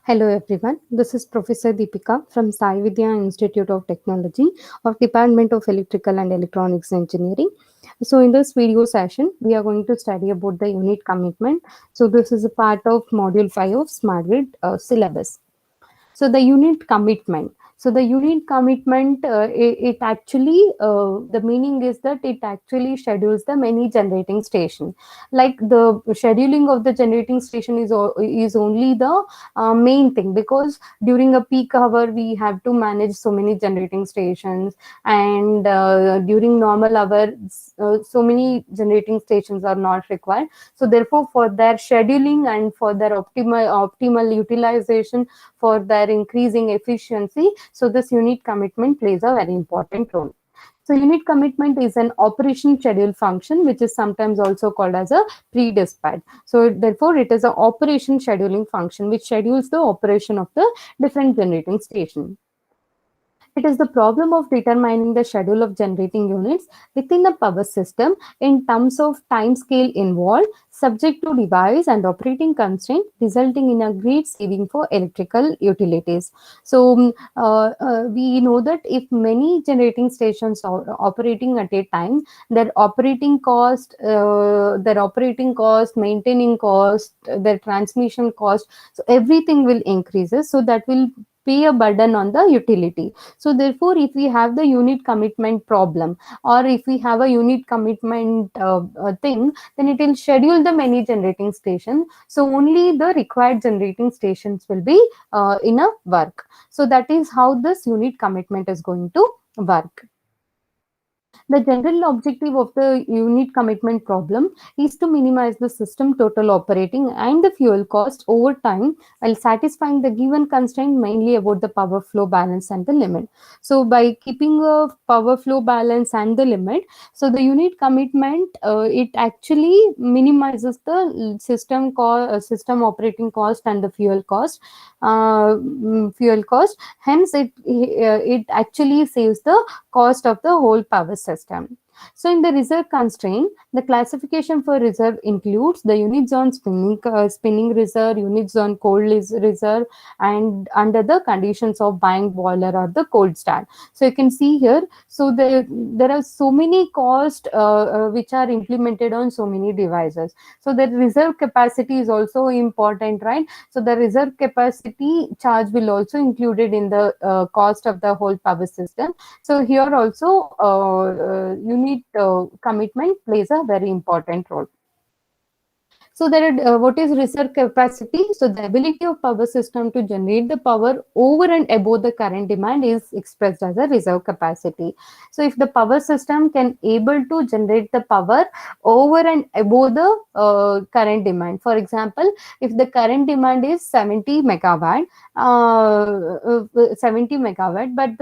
Hello everyone, this is Professor Deepika from Sai Vidya Institute of Technology of Department of Electrical and Electronics Engineering. So in this video session, we are going to study about the unit commitment. So this is a part of Module 5 of Smart Grid syllabus. So the unit commitment. So the unit commitment, it actually, the meaning is that it actually schedules the many generating station. Like the scheduling of the generating station is only the main thing, because during a peak hour we have to manage so many generating stations, and during normal hours so many generating stations are not required. So therefore, for their scheduling and for their optimal utilization, for their increasing efficiency, so this unit commitment plays a very important role. So unit commitment is an operation schedule function, which is sometimes also called as a pre-dispatch. So therefore, it is an operation scheduling function which schedules the operation of the different generating station. It is the problem of determining the schedule of generating units within a power system in terms of time scale involved, subject to device and operating constraint, resulting in a great saving for electrical utilities. So we know that if many generating stations are operating at a time, their operating cost, maintaining cost, their transmission cost, so everything will increases. So that will be a burden on the utility. So therefore, if we have the unit commitment problem, or if we have a unit commitment thing, then it will schedule the many generating stations. So only the required generating stations will be in a work. So that is how this unit commitment is going to work. The general objective of the unit commitment problem is to minimize the system total operating and the fuel cost over time while satisfying the given constraint, mainly about the power flow balance and the limit. So by keeping a power flow balance and the limit, so the unit commitment, it actually minimizes the system operating cost and the fuel cost. Hence, it actually saves the cost of the whole power system. So in the reserve constraint, the classification for reserve includes the units on spinning reserve, units on cold reserve, and under the conditions of buying boiler or the cold start. So you can see here, so there are so many costs which are implemented on so many devices. So the reserve capacity is also important, right? So the reserve capacity charge will also included in the cost of the whole power system. So here also unit commitment plays a very important role. So there are, what is reserve capacity? So the ability of power system to generate the power over and above the current demand is expressed as a reserve capacity. So if the power system can able to generate the power over and above the current demand, for example, if the current demand is 70 megawatt, 70 megawatt, but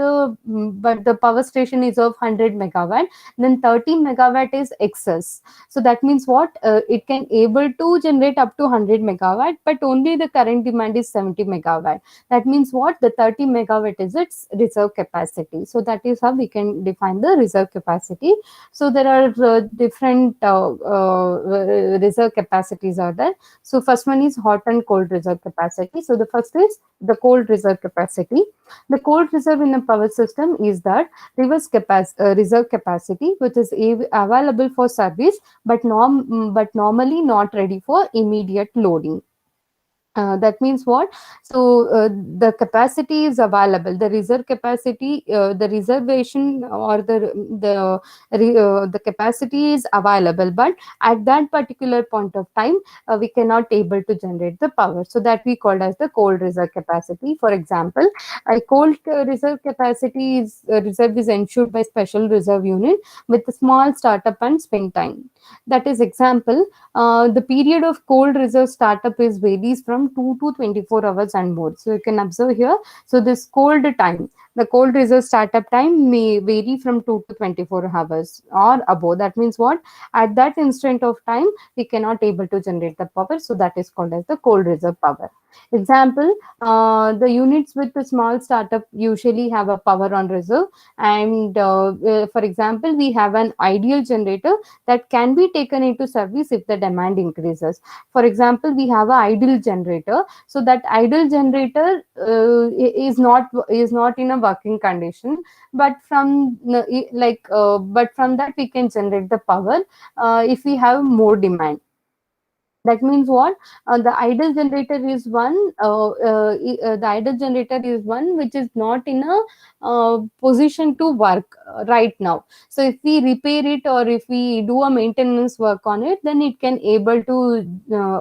the power station is of 100 megawatt, then 30 megawatt is excess. So that means what? It can able to generate up to 100 megawatt, but only the current demand is 70 megawatt. That means what? The 30 megawatt is its reserve capacity. So that is how we can define the reserve capacity. So there are different reserve capacities are there. So first one is hot and cold reserve capacity. So the first is the cold reserve capacity. The cold reserve in a power system is that reserve capacity, which is available for service, but normally not ready for immediate loading. That means what? So the capacity is available, the reserve capacity, the reservation or the capacity is available, but at that particular point of time, we cannot able to generate the power. So that we called as the cold reserve capacity. For example, a cold reserve capacity is reserve is ensured by special reserve unit with a small startup and spin time. That is example. The period of cold reserve startup is varies from 2 to 24 hours and more. So you can observe here. So this cold time, The cold reserve startup time may vary from 2 to 24 hours or above. That means what? At that instant of time, we cannot able to generate the power. So that is called as the cold reserve power. Example, the units with the small startup usually have a power on reserve. And for example, we have an ideal generator that can be taken into service if the demand increases. For example, we have an idle generator. So that idle generator is not in a working condition, but from that we can generate the power if we have more demand. That means what? The idle generator is one. The idle generator is one which is not in a position to work right now. So if we repair it or if we do a maintenance work on it, then it can able to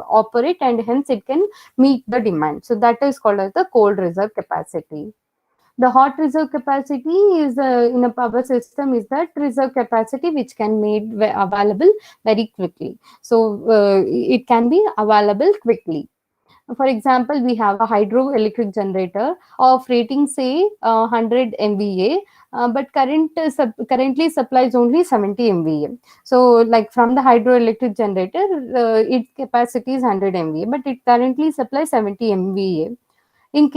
operate, and hence it can meet the demand. So that is called as the cold reserve capacity. The hot reserve capacity is in a power system is that reserve capacity which can made available very quickly. So it can be available quickly. For example, we have a hydroelectric generator of rating say 100 MVA, but currently supplies only 70 MVA. So like from the hydroelectric generator, its capacity is 100 MVA, but it currently supplies 70 MVA. In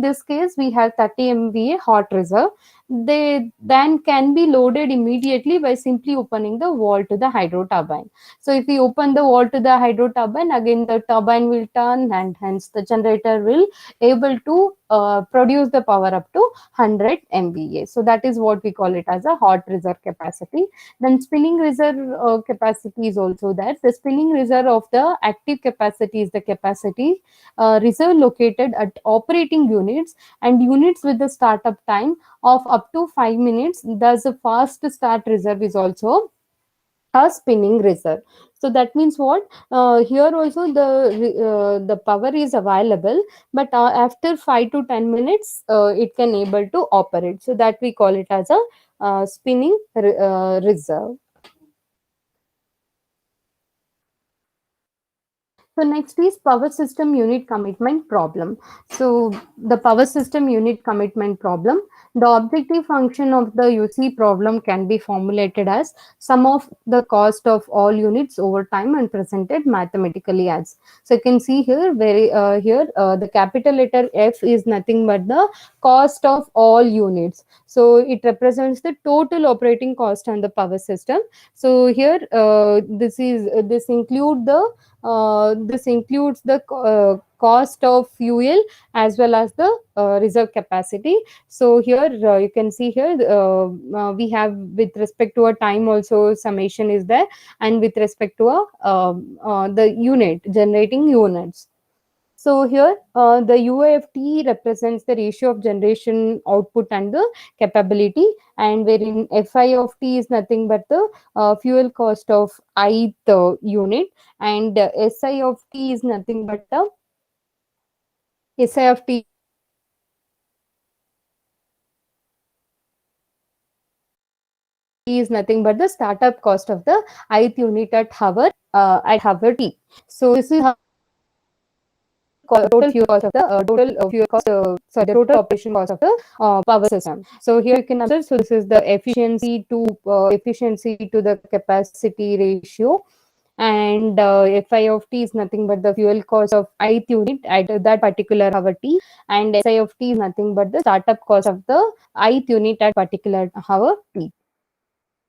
this case, we have 30 MVA hot reserve. They then can be loaded immediately by simply opening the wall to the hydro turbine. So if we open the wall to the hydro turbine, again the turbine will turn, and hence the generator will able to produce the power up to 100 MVA. So that is what we call it as a hot reserve capacity. Then spinning reserve capacity is also there. The spinning reserve of the active capacity is the capacity reserve located at operating units and units with the startup time of up to 5 minutes. Thus, a fast start reserve is also a spinning reserve. So that means what? Here also the power is available, but after 5 to 10 minutes, it can able to operate. So that we call it as a spinning reserve. So next is power system unit commitment problem. So the power system unit commitment problem, the objective function of the UC problem can be formulated as sum of the cost of all units over time and presented mathematically as. So you can see here the capital letter F is nothing but the cost of all units. So it represents the total operating cost on the power system. So here this includes the cost of fuel as well as the reserve capacity. So here you can see here we have with respect to a time also summation is there, and with respect to the unit generating units. So here the UAFT represents the ratio of generation output and the capability, and wherein FI of T is nothing but the fuel cost of ith unit, and SI of T is nothing but the SI of T is nothing but the startup cost of the ith unit at hour T. So this is how total fuel cost of the total operation cost of the power system. So here you can observe. So this is the efficiency to the capacity ratio, and FI of T is nothing but the fuel cost of ith unit at that particular hour T, and SI of T is nothing but the startup cost of the ith unit at particular hour T.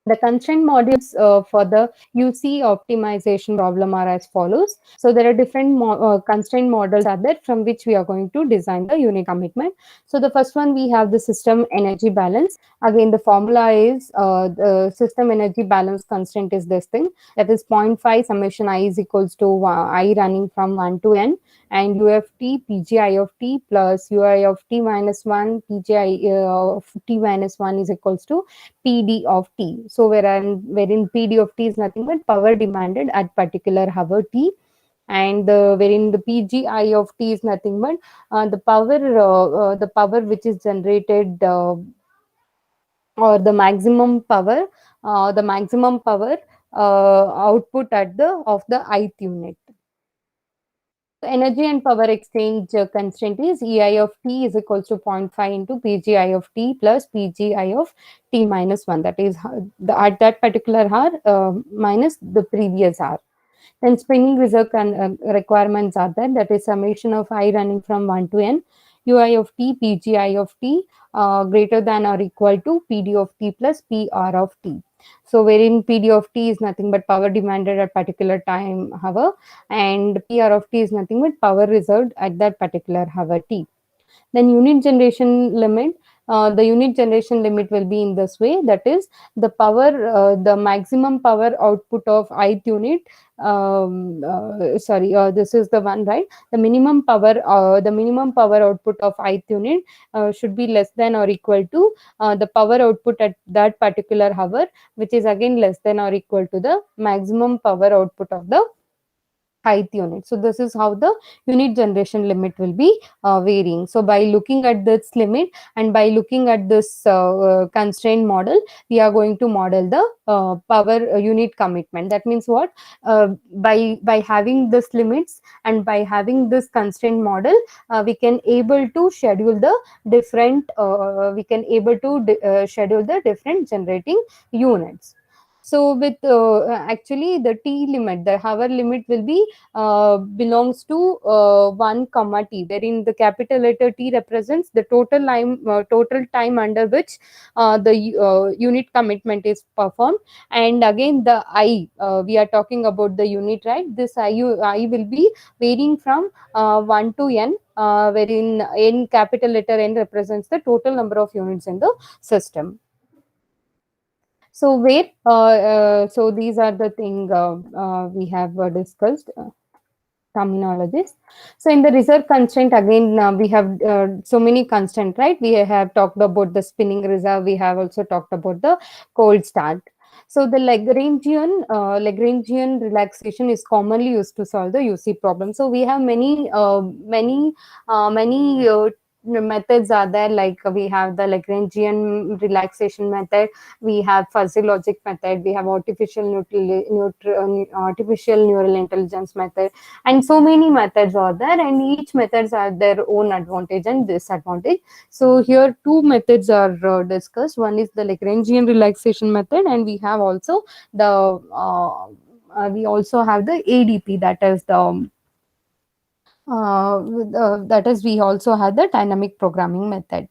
The constraint models for the UC optimization problem are as follows. So there are different constraint models are there from which we are going to design the unit commitment. So the first one, we have the system energy balance. Again, the formula is the system energy balance constraint is this thing, that is 0.5 summation I is equals to I running from 1 to n, and UFT PGI of T plus UI of T minus 1 PGI of T minus 1 is equals to PD of T. So wherein PD of T is nothing but power demanded at particular hour T, and wherein the PGI of T is nothing but the power which is generated or the maximum power output at the of the ith unit. Energy and power exchange constraint is EI of T is equals to 0.5 into PGI of T plus PGI of T minus 1. That is at that particular hour minus the previous hour. Then spinning reserve requirements are there. That is summation of I running from 1 to n, Ui of t, Pgi of t greater than or equal to Pd of t plus Pr of t. So wherein Pd of t is nothing but power demanded at particular time hour, and Pr of t is nothing but power reserved at that particular hour t. Then unit generation limit, the unit generation limit will be in this way, that is the power, the maximum power output of ith unit, this is the one, right? The minimum power output of ith unit should be less than or equal to the power output at that particular hour, which is again less than or equal to the maximum power output of the ith unit. So this is how the unit generation limit will be varying. So by looking at this limit and by looking at this constraint model, we are going to model the power unit commitment. That means what? By having this limits and by having this constraint model, we can able to schedule the different schedule the different generating units. So with actually the t limit, the hour limit will be belongs to 1 comma t, wherein the capital letter T represents the total time under which the unit commitment is performed, and again the I, we are talking about the unit, right? This I will be varying from 1 to n, wherein n, capital letter N, represents the total number of units in the system. So where so these are the thing we have discussed. Terminologies. So in the reserve constraint, again we have so many constraints, right? We have talked about the spinning reserve, we have also talked about the cold start. So the Lagrangian relaxation is commonly used to solve the UC problem. So we have many methods are there, like we have the Lagrangian relaxation method, we have fuzzy logic method, we have artificial neural intelligence method, and so many methods are there, and each methods have their own advantage and disadvantage. So here two methods are discussed. One is the Lagrangian relaxation method, and we have also the ADP, that is the we also have the dynamic programming method.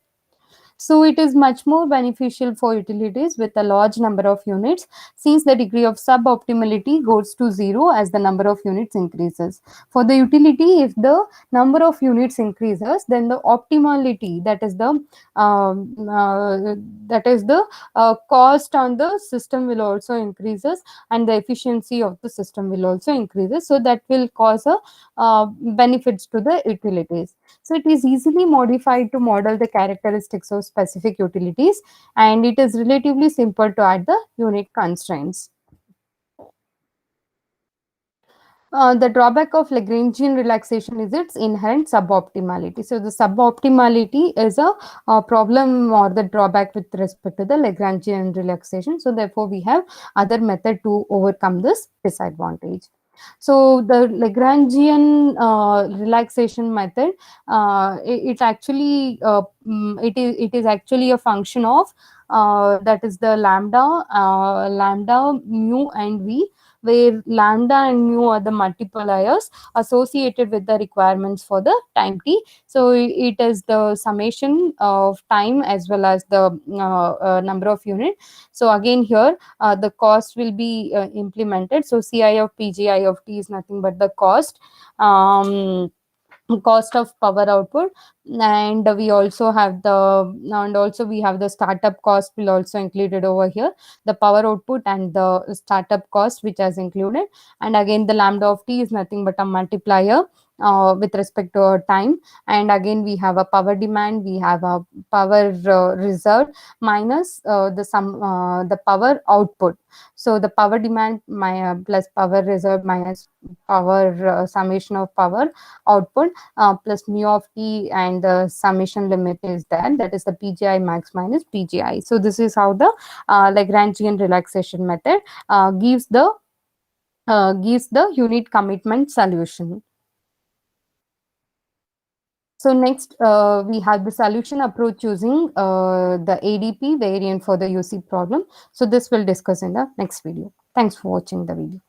So it is much more beneficial for utilities with a large number of units, since the degree of suboptimality goes to zero as the number of units increases. For the utility, if the number of units increases, then the optimality, that is the cost on the system will also increases, and the efficiency of the system will also increases. So that will cause a benefits to the utilities. So it is easily modified to model the characteristics of specific utilities, and it is relatively simple to add the unit constraints. The drawback of Lagrangian relaxation is its inherent suboptimality. So the suboptimality is a problem or the drawback with respect to the Lagrangian relaxation. So therefore, we have other method to overcome this disadvantage. So the Lagrangian relaxation method, it is actually a function of that is the lambda, mu, and v, where lambda and mu are the multipliers associated with the requirements for the time t. So it is the summation of time as well as the number of unit. So again here the cost will be implemented. So Ci of Pgi of t is nothing but the cost. Cost of power output, and we also have the startup cost will also included over here, the power output and the startup cost which has included, and again the lambda of t is nothing but a multiplier with respect to our time, and again we have a power demand, we have a power reserve minus the power output. So the power demand plus power reserve minus power summation of power output plus mu of t, and the summation limit is that is the PGI max minus PGI. So this is how the Lagrangian relaxation method gives the unit commitment solution. So next, we have the solution approach using the ADP variant for the UC problem. So this we'll discuss in the next video. Thanks for watching the video.